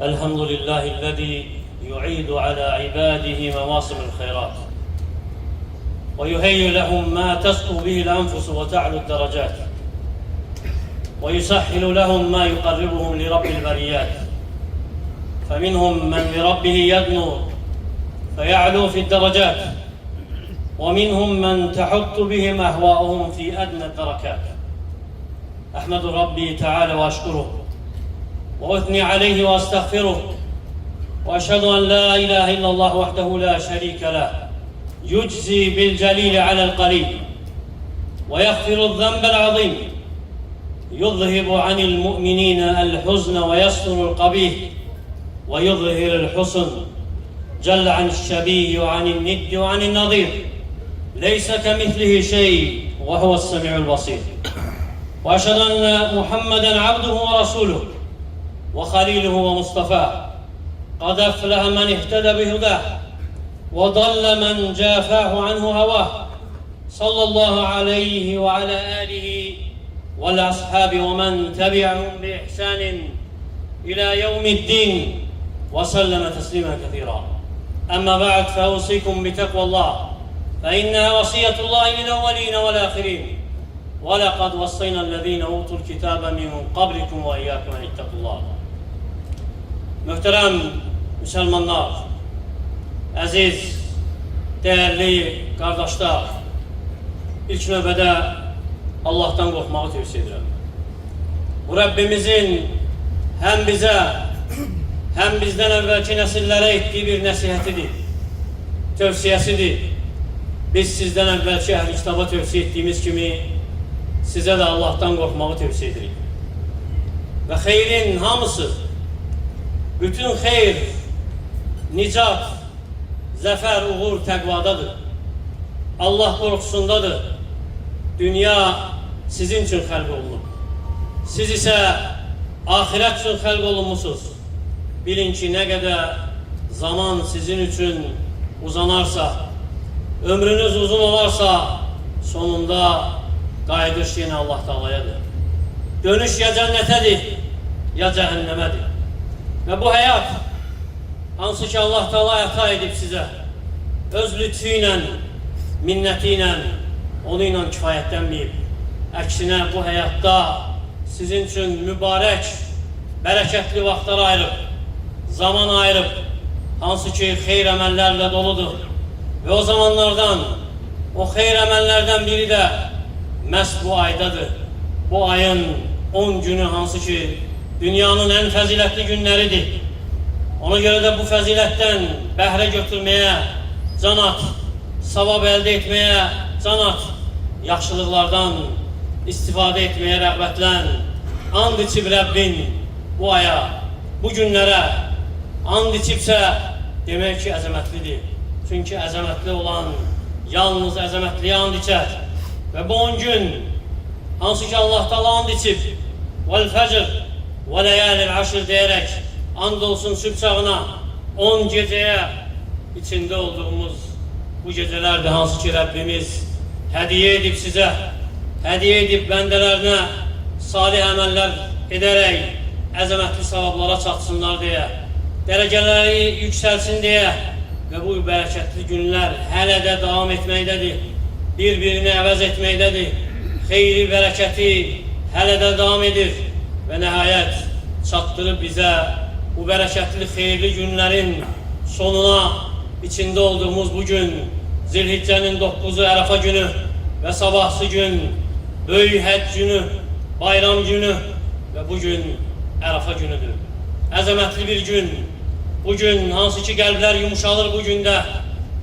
الحمد لله الذي يعيد على عباده مواسم الخيرات ويهيئ لهم ما تسقو به الأنفس وتعلو الدرجات ويسهل لهم ما يقربهم لرب البريات، فمنهم من لربه يدنو فيعلو في الدرجات، ومنهم من تحط بهم أهواؤهم في أدنى الدركات. أحمد ربي تعالى وأشكره وأثني عليه وأستغفره، وأشهد أن لا إله إلا الله وحده لا شريك له، يجزي بالجليل على القليل ويغفر الذنب العظيم، يذهب عن المؤمنين الحزن ويستر القبيح ويظهر الحسن، جل عن الشبيه وعن الند وعن النظير، ليس كمثله شيء وهو السميع البصير. وأشهد أن محمدًا عبده ورسوله وخليله ومصطفاه، قد أفلح من اهتدى بهداه وضل من جافاه عنه هواه، صلى الله عليه وعلى آله والأصحاب ومن تبعهم بإحسان إلى يوم الدين وسلم تسليما كثيرا. أما بعد، فأوصيكم بتقوى الله، فإنها وصية الله للأولين والآخرين، ولقد وصينا الذين أوتوا الكتاب من قبلكم وإياكم أن اتقوا الله. Möhtərəm müsəlmanlar, əziz, dəyərli qardaşlar, ilk növbədə Allah'tan qorxmağı tövsiyə edirəm. Bu Rəbbimizin həm bizə, həm bizdən əvvəlki nəsillərə etdiyi bir nəsihətidir, tövsiyəsidir. Biz sizdən əvvəlki əhl-i kitaba tövsiyə etdiyimiz kimi sizə də Allah'tan qorxmağı tövsiyə edirik. Və xeyrin hamısı, bütün xeyr, nicat, zəfər, uğur təqvadadır. Allah qorxusundadır. Dünya sizin üçün xəlq olunub. Siz isə ahirət üçün xəlq olunmusunuz. Bilin ki, nə qədər zaman sizin üçün uzanarsa, ömrünüz uzun olarsa, sonunda qayıdış yenə Allah Teala'yadır. Dönüş ya cənnətədir, ya cəhənnəmədir. Və bu həyat, hansı ki Allah Teala əta edib sizə, öz lütfü ilə, minnəti ilə, onu ilə kifayətlənməyib. Əksinə bu həyatda sizin üçün mübarək, bərəkətli vaxtlar ayırıb, zaman ayırıb, hansı ki xeyr əməllərlə doludur. Və o zamanlardan, o xeyr əməllərdən biri də məhz bu aydadır. Bu ayın 10 günü hansı ki dünyanın ən fəzilətli günləridir. Ona görə də bu fəzilətdən bəhrə götürməyə can at, savab əldə etməyə can at, yaxşılıqlardan istifadə etməyə rəğbətlən. And içib Rəbbin bu aya, bu günlərə and içibsə demək ki əzəmətlidir. Çünki əzəmətli olan yalnız əzəmətliyə and içər. Və bu 10 gün hansı ki Allah Teala and içib vəl-fəcr və ləyəlil-əşr deyərək and olsun sübh çağına 10 gecəyə içində olduğumuz bu gecələrdə hansı ki Rəbbimiz hədiyə edib sizə, hədiyə edib bəndələrinə salih əməllər edərək əzəmətli savablara çatsınlar deyə, dərəcələri yüksəlsin deyə və bu bərəkətli günlər hələ də davam etməkdədir, bir-birini əvəz etməkdədir, xeyri, bərəkəti hələ də davam edir və nəhayət çatdırıb bizə bu bərəkətli, xeyirli günlərin sonuna içində olduğumuz bu gün, Zilhiccənin 9-u Ərəfa günü və sabahsı gün, Böyük Həcc günü, bayram günü və bu gün Ərəfa günüdür. Əzəmətli bir gün, bu gün hansı ki qəlblər yumuşalır bu gündə,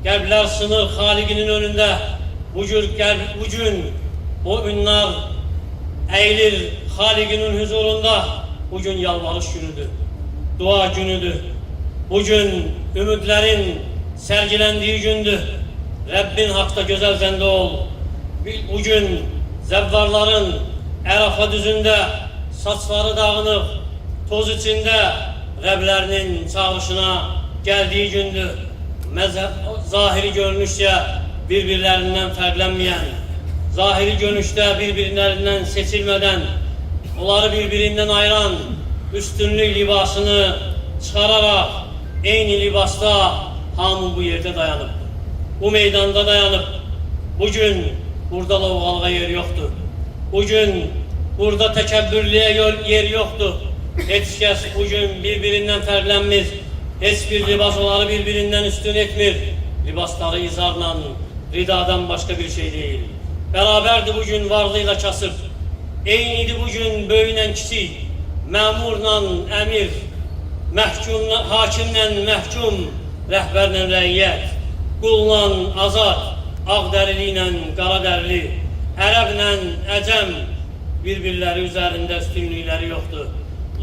qəlblər sınır Xaliqinin önündə, bu gün o ünlar əyilir Xaliqinin huzurunda, bugün yalvarış günüdür, dua günüdür. Bugün ümidlərin sərgiləndiyi gündür. Rəbbin haqda gözəl zəndə ol. Bugün zəvvarların Ərəfa düzündə saçları dağınıb, toz içində Rəblərinin çağrışına gəldiyi gündür. Zahiri görünüşdə bir-birlərindən fərqlənməyən, zahiri görünüşdə bir-birlərindən seçilmədən, onları birbirinden ayıran üstünlük libasını çıxararaq eyni libasda hamı bu yerde dayanıb, bu meydanda dayanıb. Bugün burada lovğalığa yer yoktur. Bugün burada təkəbbürlüyə yer yoktur. Heç kəs bugün birbirinden fərqlənmir. Heç bir libas onları birbirinden üstün etmir. Libasları izarla, ridadan başka bir şey değil. Beraberdi bugün varlığıyla kasıb. Eyniydi bugün böyüyle kiçik, məmurla əmir, hakimlə məhkum, rəhbərlə rəiyyət, qulla azad, ağ dərili qara dərili, ərəblə əcəm bir-birləri üzərində üstünlükləri yoxdur.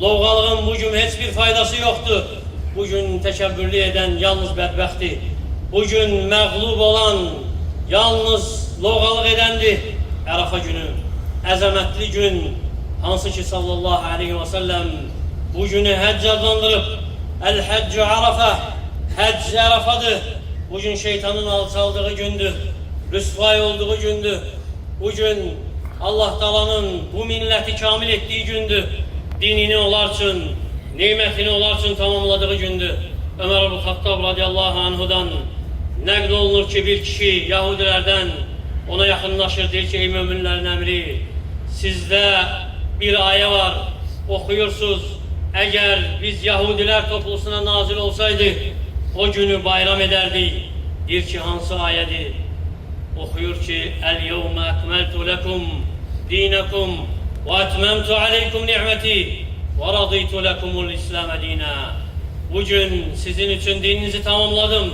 Lovğalığın bugün heç bir faydası yoxdur. Bugün təkəbbürlü edən yalnız bədbəxtdir. Bugün məğlub olan yalnız lovğalıq edəndir. Ərafa günü, əzəmətli gün, hansı ki sallallahu aleyhi ve sellem bu günü həcc adlandırıb. Əl-həccü Ərafə, həcc Ərafadır. Bugün şeytanın alçaldığı gündür, rüsvay olduğu gündür. Bugün Allah Taala'nın bu milleti kamil ettiği gündür. Dinini onlar için, nimetini onlar için tamamladığı gündür. Ömer el-Hattab radiyallahu anhudan nəql olunur ki bir kişi Yahudilerden ona yakınlaşır, deyir ki ey müminlerin emri, sizde bir ayet var, okuyursunuz. Eğer biz Yahudiler toplusuna nazil olsaydı o günü bayram ederdi. Deyir ki hansı ayeti? Okuyur ki el-yevme ekmeltu lekum dinakum ve etmemtu aleykum ni'meti ve raditu lekumul İslam dina. Bugün sizin için dininizi tamamladım.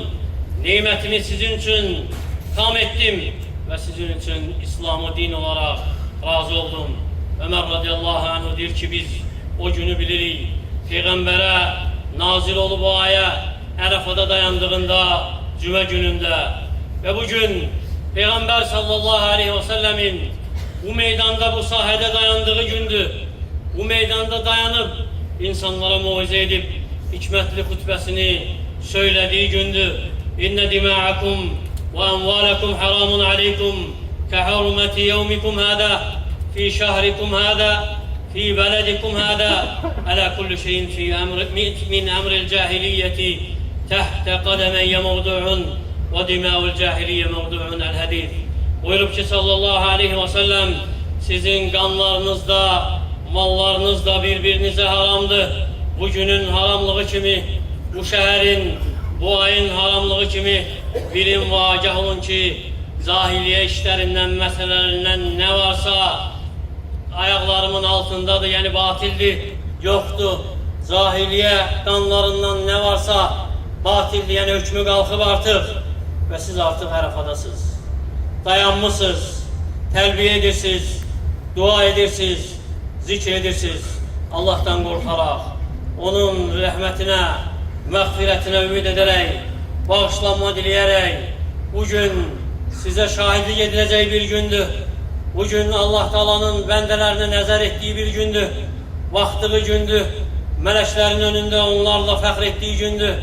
Nimetimi sizin için tam ettim ve sizin için İslam'ı din olarak razı oldum. Ömer radıyallahu anh diyor ki biz o günü bilirik. Peygamber'e nazil olup o ayet Arafa'da dayandığında Cuma gününde ve bugün Peygamber sallallahu aleyhi ve sellemin bu meydanda, bu sahede dayandığı gündü. Bu meydanda dayanıp insanlara muize edip hikmetli hutbesini söylediği gündü. İnne dima'akum ve envalakum haramun aleykum ke hurmeti yevmikum hada fi şahrikum hada fi beledikum hada ala kulli şeyin fi min emril cahiliyeti tahte kademeyye mevdu'un ve dima'ul cahiliye mevdu'un el-hadid. Buyurup ki sallallahu aleyhi ve sellem sizin kanlarınızda, mallarınızda birbirinize haramdı. Bugünün haramlığı kimi, bu şehrin, bu ayın haramlığı kimi bilin ve agah olun ki zahiliye işlerinden, meselelerinden ne varsa ayaklarımın altındadır, yani batildi, yoktu. Zahiliye kanlarından ne varsa batildi, yani hükmü kalkıp artık ve siz artık Arafadasınız. Dayanmışsınız, terbiye edirsiniz, dua edirsiniz, zikr edirsiniz. Allah'tan korkarak, onun rahmetine, mağfiretine ümit ederek, bağışlanma dileyerek, bugün size şahitlik edileceği bir gündür. Bugün Allah Taala'nın bendelerine nezar ettiği bir gündür. Vaktığı gündür. Meleklerin önünde onlarla fəxr ettiği gündür.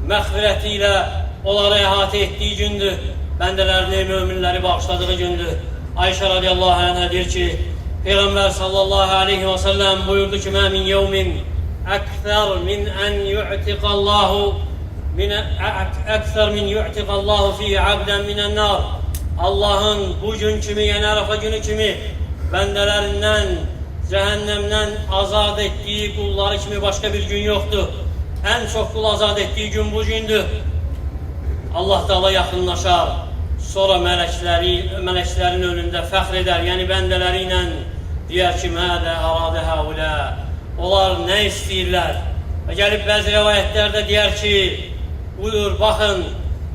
Mağfiretiyle onları ihate ettiği gündür. Bendelerini, müminleri bağışladığı gündür. Ayşe radiyallahu anh'a der ki, Peygamber sallallahu aleyhi ve sellem buyurdu ki, "Ma min yevmin ekser min en yu'tiqallahu ekser min yu'tiqallahu fi abden minen nar." Allah'ın bugün kimi, yani Arafa günü kimi bendelerinden cehennemden azat ettiği kulları kimi başka bir gün yoktu. En çok kul azat ettiği gün bu gündür. Allah Teala yakınlaşar. Sonra meleklerin önünde fəxr eder. Yani bendeleriyle diyer ki, "Mədə aradə həulə." Onlar ne istəyirlər? Ve gelip bazı rivayetlerde diyer ki, buyur bakın,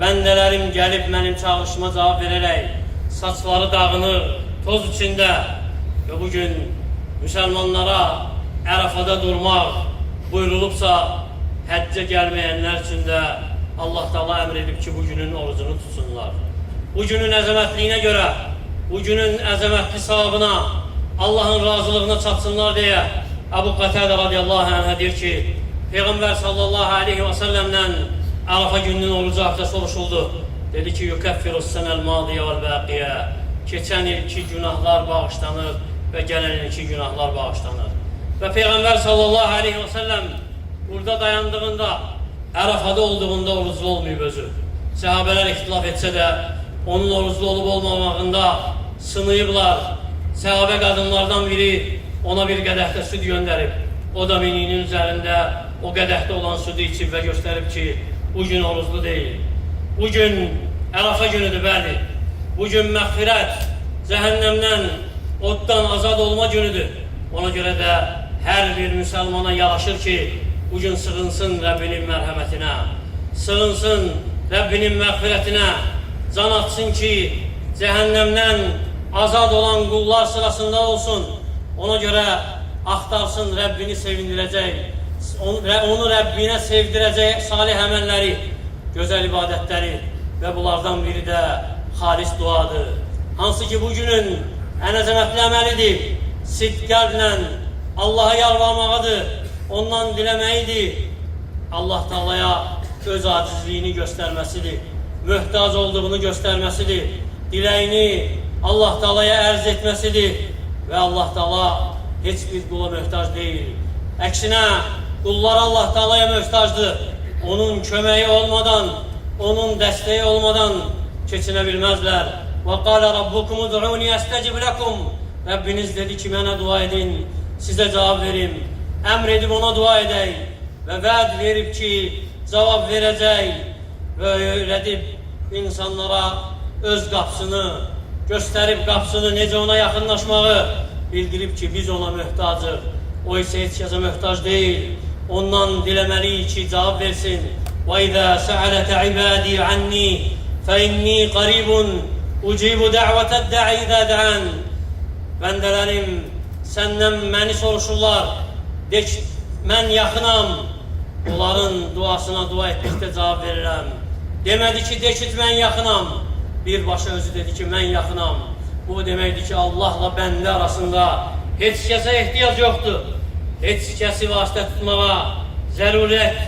bendelerim gelip benim çağrışıma cevap vererek saçları dağınır, toz içinde ve bugün Müslümanlara Arafada durmak buyurulupsa həcce gelmeyenler için de Allah Teala emredip ki bugünün orucunu tutsunlar. Bugünün əzəmətliğine göre, bugünün əzəmətli savabına, Allah'ın razılığına çatsınlar diye Ebu Katade radiyallahu anh'a der ki, Peygamber sallallahu aleyhi ve sellem'den Arafa gününün orucu hakkında soruşuldu. Dedi ki, "Yukeffirus senel madiye vel baqiye." Geçen ilki günahlar bağışlanır ve gelen ilki günahlar bağışlanır. Ve Peygamber sallallahu aleyhi ve sellem burada dayandığında, Ərafada olduğunda oruclu olmayıb özü. Səhabələr ixtilaf etsə də, onun oruclu olub olmamağında sınıyıblar. Səhabə qadınlardan biri ona bir qədəhdə süd göndərib. O da mininin üzərində o qədəhdə olan südü içib və göstərib ki, bugün oruclu deyil. Bugün Ərafa günüdür, bəli. Bugün məğfirət, cəhənnəmdən, oddan azad olma günüdür. Ona görə də hər bir müsəlmana yaraşır ki, bugün sığınsın Rəbbinin mərhəmətinə, sığınsın Rəbbinin məğfirətinə, can atsın ki, cəhənnəmdən azad olan qullar sırasında olsun. Ona görə axtarsın Rəbbini sevindirəcək, onu Rəbbinə sevdirəcək salih əməlləri, gözəl ibadətləri və bunlardan biri də xalis duadır. Hansı ki, bugünün ən əzəmətli əməlidir, sidq qəlblə Allaha yalvarmağıdır, ondan diləməyidir, Allah Taalaya öz acizliyini göstərməsidir, möhtac olduğunu göstərməsidir, diləyini Allah Taalaya ərz etməsidir və Allah Taala heç bir qula möhtac deyil. Əksinə, qullar Allah Taalaya möhtacdır. Onun köməyi olmadan, onun dəstəyi olmadan keçinə bilməzlər. Və qalə rabbukum ud'uni estecib lekum. Rəbbiniz dedi ki, mənə dua edin, sizə cavab verim. Əmr edib ona dua edək və vəd verib ki, cavab verəcək və öyrədib insanlara öz qapısını, göstərib qapısını, necə ona yaxınlaşmağı bildirib ki, biz ona möhtacıq. O isə heç kəsə möhtac deyil. Ondan diləməliyik ki, cavab versin. وَإِذَا سَأَلَكَ عِبَادِي عَنِّي فَإِنِّي قَرِيبٌ أُجِيبُ دَعْوَةَ الدَّاعِ إِذَا دَعَانِ. Bəndələrim səndən məni soruşurlar, de ki, mən yaxınam, onların duasına dua etməkdə cavab verirəm. Demədi ki, de ki, mən yaxınam, birbaşa özü dedi ki, mən yaxınam. Bu deməkdir ki, Allahla bəndə arasında heç kəsə ehtiyac yoxdur, heç kəsi vasitə tutmağa zərurət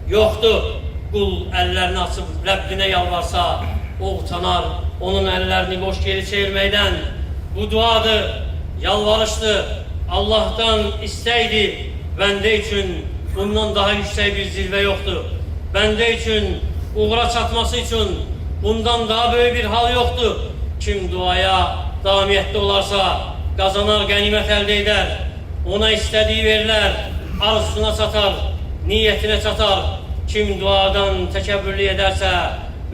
yoxdur. Qul əllərini açıb Rəbbinə yalvarsa, o utanar, onun əllərini boş geri çevirməkdən. Bu duadır, yalvarışdır, Allah'tan istəkdir. Bəndə üçün bundan daha yüksək bir zirvə yoxdur. Bəndə üçün uğura çatması üçün bundan daha böyük bir hal yoxdur. Kim duaya davamiyyətli olarsa, qazanar, qənimət əldə edər. Ona istədiyi verilər, arzusuna çatar, niyyətinə çatar. Kim duadan təkəbbürlü edərsə,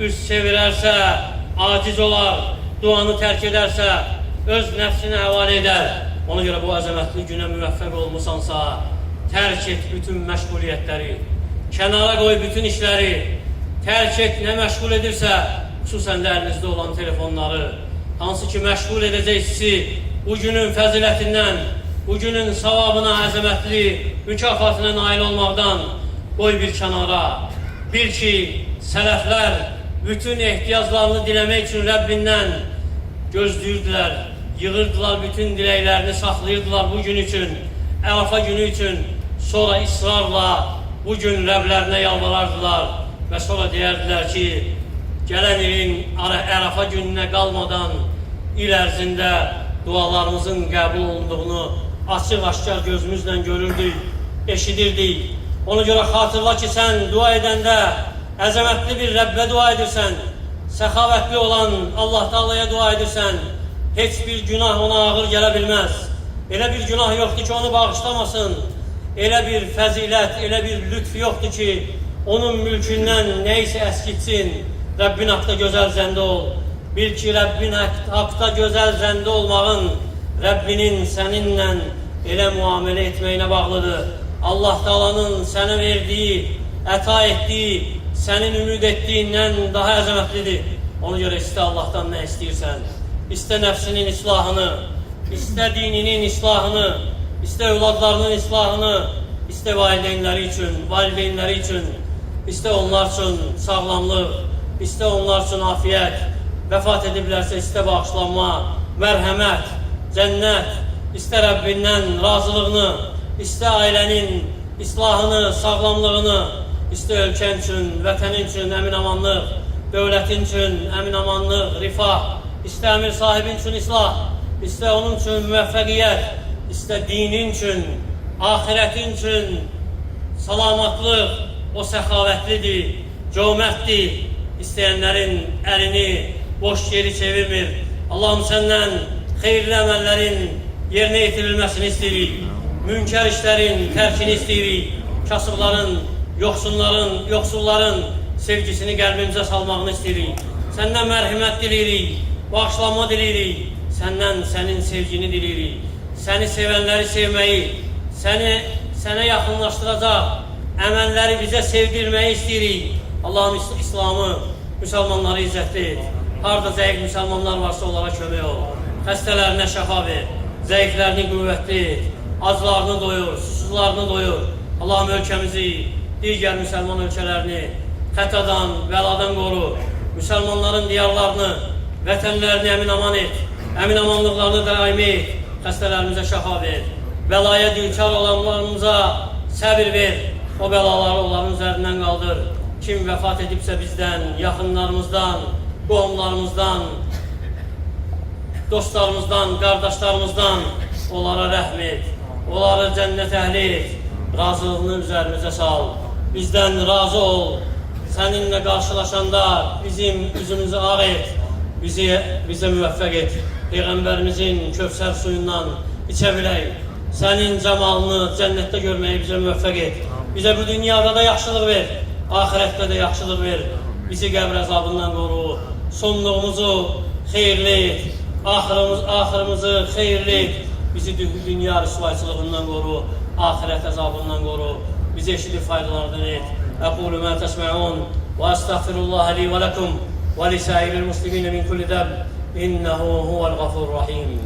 üst çevirərsə, aciz olar, duanı tərk edərsə, öz nəfsinə həvalə edər. Ona görə bu əzəmətli günə müvəffəq olmusansa, tərk et bütün məşğuliyyətləri, kənara qoy bütün işləri, tərk et nə məşğul edirsə, xüsusən də əlinizdə olan telefonları, hansı ki məşğul edəcək sizi bu günün fəzilətindən, bu günün savabına, əzəmətli mükafatına nail olmaqdan qoy bir kənara. Bil ki, sələflər bütün ehtiyaclarını diləmək üçün Rəbbindən gözləyirdilər, yığırdılar bütün diləklərini, saxlayırdılar bu gün üçün, Ərafa günü üçün, sonra israrla bu gün Rəblərinə yalvarardılar və sonra deyərdilər ki, gələn ilin Ərafa gününə qalmadan il ərzində dualarımızın qəbul olunduğunu açıq-aşkar gözümüzlə görürdük, eşidirdik. Ona görə xatırla ki, sən dua edəndə əzəmətli bir Rəbbə dua edirsən, səxavətli olan Allah Taalaya dua edirsən, heç bir günah ona ağır gələ bilməz. Elə bir günah yoxdur ki, onu bağışlamasın. Elə bir fəzilət, elə bir lütf yoxdur ki, onun mülkündən neysə əskitsin. Rəbbin haqda gözəl zəndə ol. Bil ki, Rəbbin haqda gözəl zəndə olmağın Rəbbinin səninlə elə müamilə etməyinə bağlıdır. Allah Taalanın sənə verdiyi, əta etdiyi, sənin ümid etdiyindən daha əzəmətlidir. Ona görə istə Allahdan nə istəyirsən, istə nəfsinin islahını, istə dininin islahını, istə övladlarının islahını, istə valideynləri üçün, istə onlar üçün sağlamlıq, istə onlar üçün afiyət, vəfat ediblərsə istə bağışlanma, mərhəmət, cənnət, istə Rəbbindən razılığını, istə ailənin islahını, sağlamlığını, istə ölkən üçün, vətənin üçün əmin-amanlıq, dövlətin üçün əmin-amanlıq, rifah, istə əmir sahibin üçün islah, istə onun üçün müvəffəqiyyət, istə dinin üçün, ahirətin üçün salamatlıq o səxavətlidir, cömərtdir. İstəyənlərin əlini boş geri çevirmir. Allah'ım səndən xeyirli əməllərin yerinə yetirilməsini istəyirik. Münkər işlərin tərkini istəyirik. Kasıbların, yoxsulların sevgisini qəlbimizə salmağını istəyirik. Səndən mərhəmət diləyirik, bağışlanma diləyirik. Səndən sənin sevgini diləyirik. Səni sevənləri sevməyi, sənə yaxınlaşdıracaq əməlləri bizə sevdirməyi istəyirik. Allah'ım İslamı, müsəlmanları izzətli et. Harada zəif müsəlmanlar varsa onlara kömək ol. Xəstələrinə şəfa ver, zəiflərini qüvvətli et. Aclarını doyur, susuzlarını doyur. Allah'ım ölkəmizi, digər müsəlman ölkələrini xətadan, bəladan qoru. Müsəlmanların diyarlarını, vətənlərini əmin-aman et. Əmin-amanlıqlarını daimi et. Xəstələrimizə şəfa ver. Bəlaya düçar olanlarımıza səbir ver. O bəlaları onların üzərindən qaldır. Kim vəfat edibsə bizdən, yaxınlarımızdan, qohumlarımızdan, dostlarımızdan, qardaşlarımızdan onlara rəhm et. Onları cənnət əhli et. Razılığını üzərimizə sal. Bizdən razı ol. Səninlə qarşılaşanda bizim üzümüzü ağ et. Bizə müvəffəq et. Peyğəmbərimizin Kövsər suyundan içə bilək. Sənin cəmalını cənnətdə görməyi bizə müvəffəq et. Bizə bu dünyada da yaxşılıq ver. Ahirətdə də yaxşılıq ver. Bizi qəbr əzabından qoru. Sonluğumuzu xeyirli et. Axırımızı xeyirli et. Bizi dünya rüsvayçılığından qoru. Ahirət əzabından qoru. Bizi eşidib faydalardan et. Əqulu mən təsmə'un və əstəğfirullah li və ləkum və lisəiril muslimin min kulli dəb. İnnehu huvəl-ğafurur rahim.